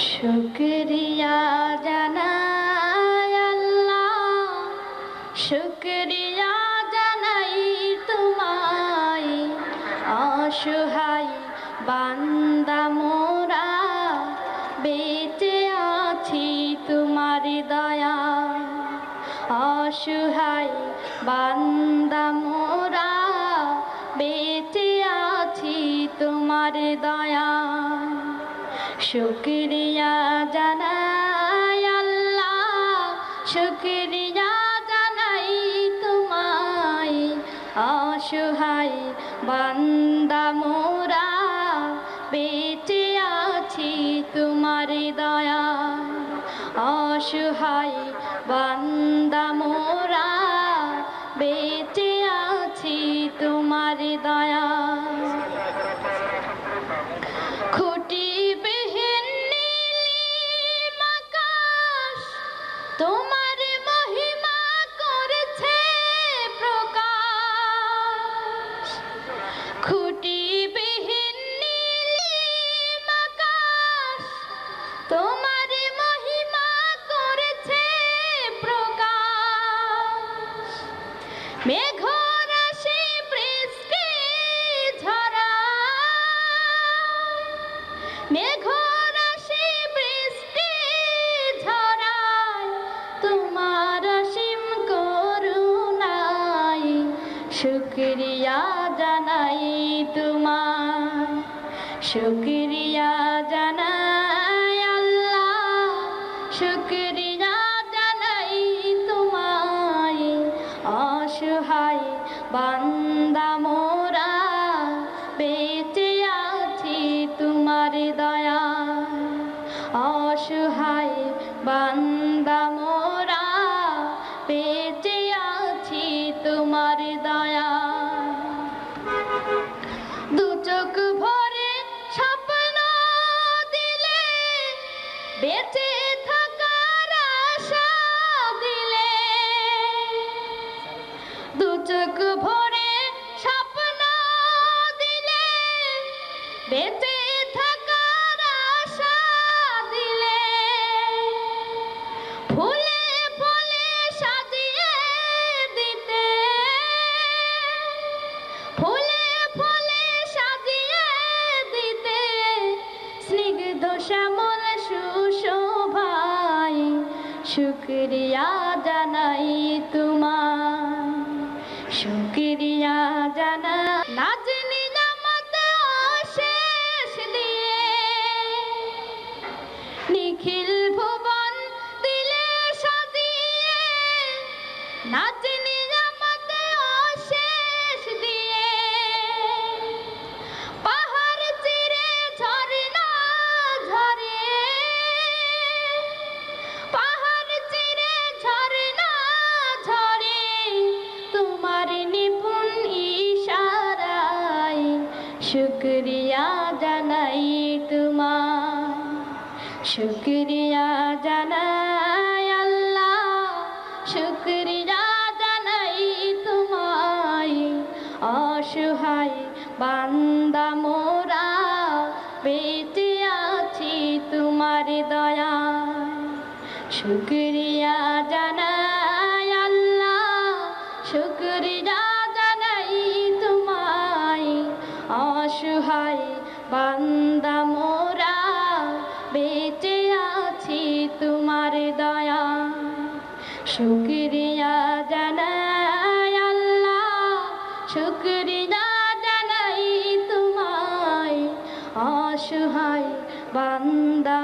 শুকরিয়া জানাই আল্লাহ, শুকরিয়া জানাই তোমায়, অসহায় বান্দা মোরা বেঁচে আছি তোমার দয়ায়। অসহায় বান্দা মোরা বেঁচে আছি তোমার দয়ায়। শুকরিয়া জানাই আল্লাহ, শুকরিয়া জানাই তোমায়, অসহায় বান্দা মোরা বেঁচে আছি তোমার দয়ায়। অসহায় বান্দা মোরা বেঁচে আছি তোমার দয়ায়। খুঁটিবিহীন নীলিম আকাশ তোমার মহিমা করেছে প্রকাশ। খুঁটিবিহীন নীলিম আকাশ তোমার মহিমা করেছে প্রকাশ। মেঘরাশি বৃষ্টি ঝরায়, মেঘরাশি বৃষ্টি ঝরায় তোমার অসীম করুণায়। শুকরিয়া জানাই তোমায়, শুকরিয়া জানাই আল্লাহ, শুকরিয়া জানাই তোমায়, অসহায় বান্দা মোরা বেঁচে আছি তোমার দয়ায়। অসহায় বান্দা মোরা বেঁচে আছি তোমার দয়ায়। দু চোখ ভরে স্বপ্ন দিলে, বেঁচে থাকার আশা দিলে। দু চোখ ভরে স্বপ্ন দিলে, বেঁচে থাকার আশা দিলে। ফুলে ফলে সাজিয়ে দিতে, ফুলে ফলে সাজিয়ে দিতে স্নিগ্ধ শ্যামল সুশোভায়। শুকরিয়া জানাই তোমায়, শুকরিয়া জানাই। নাজ নিয়ামত অশেষ দিয়ে নিখিল ভুবন দিলে সাজিয়ে। নাজ নিয়ামত অশেষ দিয়ে পাহাড় চিরে ঝরনা ঝরে, পাহাড় চিরে ঝরনা ঝরে তোমার নিপুণ ইশারায়। শুকরিয়া জানাই তোমায়, শুকরিয়া জানাই আল্লাহ, শুকরিয়া জানাই তোমায়, অসহায় বান্দা মোরা বেঁচে আছি তোমার দয়ায়। শুকরিয়া জানাই আল্লাহ, শুকরিয়া জানাই তোমায়, অসহায় বান্দা মোরা বেঁচে আছি তোমার দয়ায়। শুকরিয়া জানাই আল্লাহ, শুকরিয়া জানাই তোমায়, অসহায় বান্দা